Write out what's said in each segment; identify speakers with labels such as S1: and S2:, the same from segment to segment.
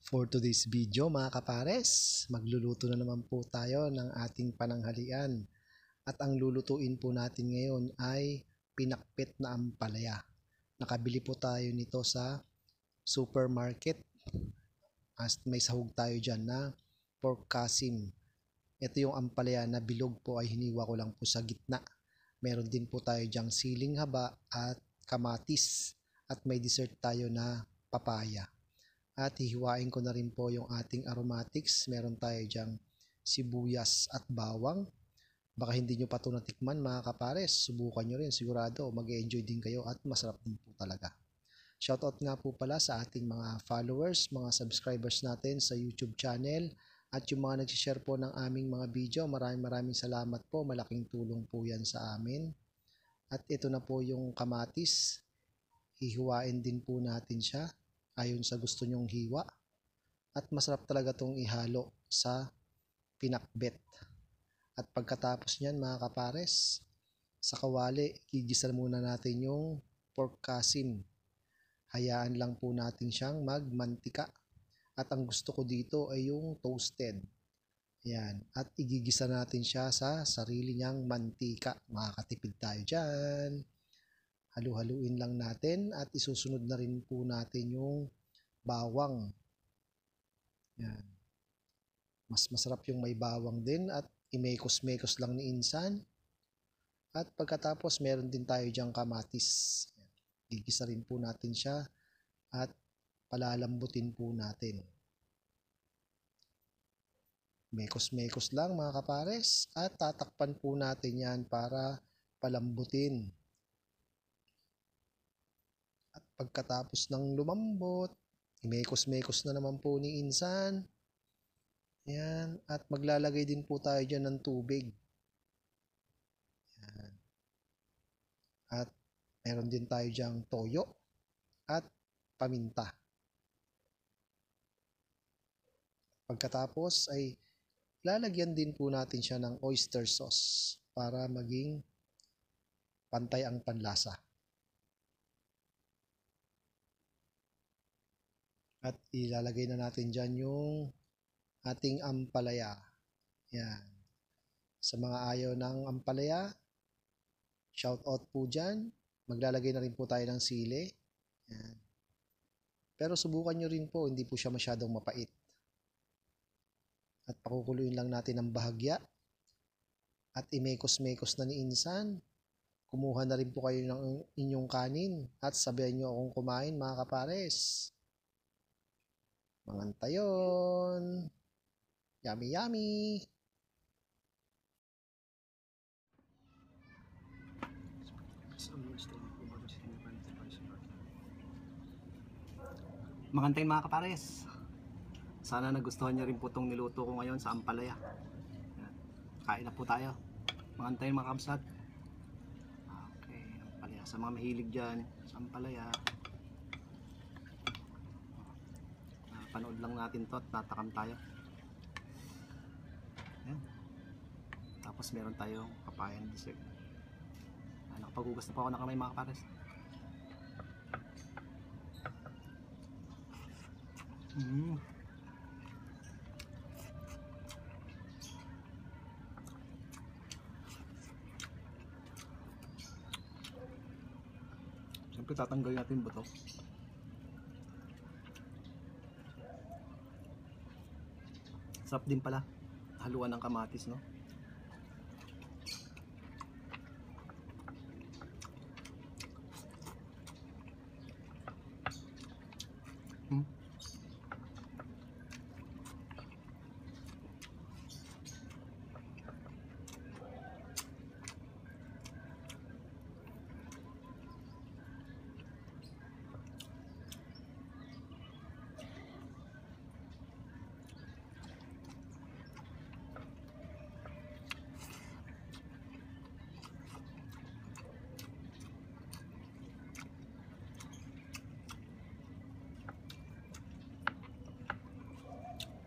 S1: For today's video mga kapares, magluluto na naman po tayo ng ating pananghalian. At ang lulutuin po natin ngayon ay pinakpit na ampalaya. Nakabili po tayo nito sa supermarket. As may sahog tayo dyan na pork kasim. Ito yung ampalaya na bilog po ay hiniwa ko lang po sa gitna. Meron din po tayo dyang siling haba at kamatis. At may dessert tayo na papaya. At hihiwain ko na rin po yung ating aromatics. Meron tayo dyang sibuyas at bawang. Baka hindi nyo pa ito natikman mga kapares. Subukan nyo rin. Sigurado mag-enjoy din kayo at masarap din po talaga. Shoutout nga po pala sa ating mga followers, mga subscribers natin sa YouTube channel. At yung mga nagsishare po ng aming mga video. Maraming salamat po. Malaking tulong po yan sa amin. At ito na po yung kamatis. Hihiwain din po natin siya ayon sa gusto nyong hiwa. At masarap talaga itong ihalo sa pinakbet. At pagkatapos nyan mga kapares, sa kawali, gigisa muna natin yung pork kasim. Hayaan lang po natin siyang magmantika. At ang gusto ko dito ay yung toasted. Ayan. At igigisa natin siya sa sarili niyang mantika. Makakatipid tayo dyan. Halu-haluin lang natin at isusunod na rin po natin yung bawang. Yan. Mas masarap yung may bawang din at imekos-mekos lang ni Insan. At pagkatapos meron din tayo dyang kamatis. Gigisa rin po natin siya at palalambutin po natin. Mekos-mekos lang mga kapares at tatakpan po natin yan para palambutin. At pagkatapos ng lumambot, imekos-mekos na naman po ni Insan. Ayan. At maglalagay din po tayo dyan ng tubig. Ayan. At meron din tayo dyang toyo at paminta. Pagkatapos ay lalagyan din po natin siya ng oyster sauce para maging pantay ang panlasa. At ilalagay na natin dyan yung ating ampalaya. Yan. Sa mga ayaw ng ampalaya, shout out po dyan. Maglalagay na rin po tayo ng sili. Yan. Pero subukan nyo rin po, hindi po siya masyadong mapait. At pakukuluin lang natin ng bahagya. At imekos-mekos na ni Insan. Kumuha na rin po kayo ng inyong kanin. At sabihan nyo akong kumain mga kapares. Mangantayon. Yummy, yummy.
S2: Makantayin mga kapares. Sana nagustuhan niyo rin po itong niluto ko ngayon sa ampalaya. Kain na po tayo. Makantayin mga kamsat. Okay, ampalaya. Sa mga mahilig dyan sa ampalaya, panood lang natin to at natakam tayo. Ayan. Tapos meron tayong papayan dessert. Nakapaghugas na po ako ng kamay mga kapares. Siyempre tatanggalin natin buto. Sarap din pala haluan ng kamatis, no?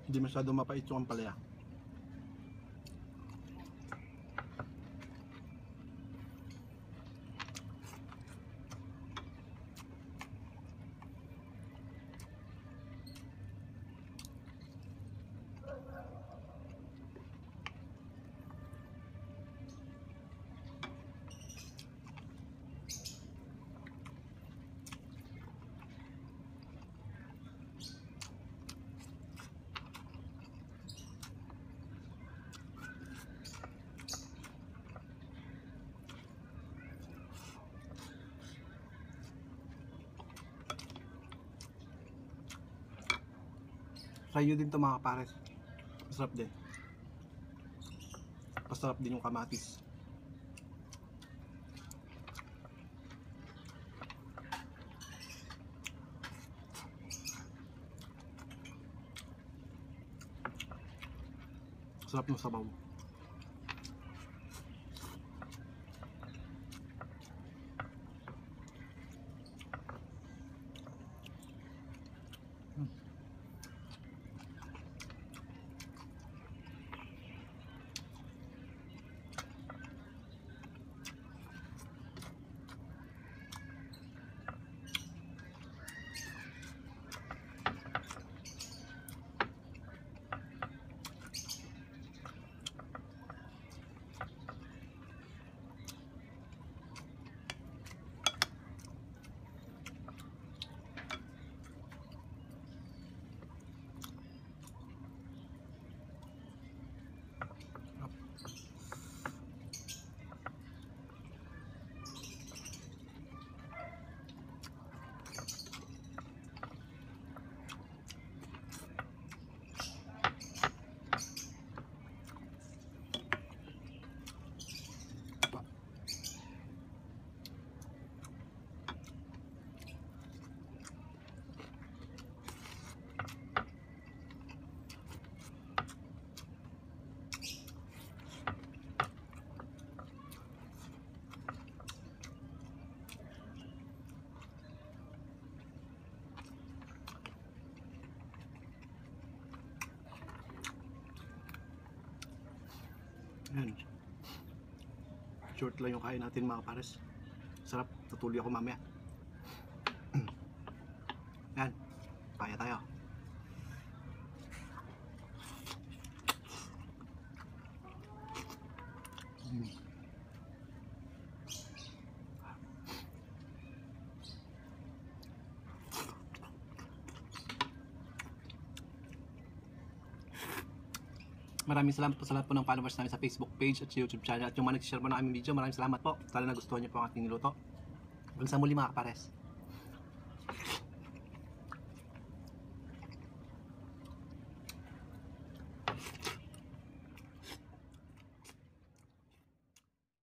S2: Hindi masyado mapait yung ampalaya. Try nyo din to mga kapares. Masarap din. Masarap din yung kamatis. Sarap ng sabaw. Yan. Short lang yung kain natin mga pares. Sarap. Tutuloy ako mamaya. Yan. Kaya tayo. Maraming salamat po sa lahat po ng followers namin sa Facebook page at sa YouTube channel at yung mga nag-share po ng aming video. Maraming salamat po. Sana nagustuhan niyo po ang ating niluto. Hanggang sa muli mga kapares.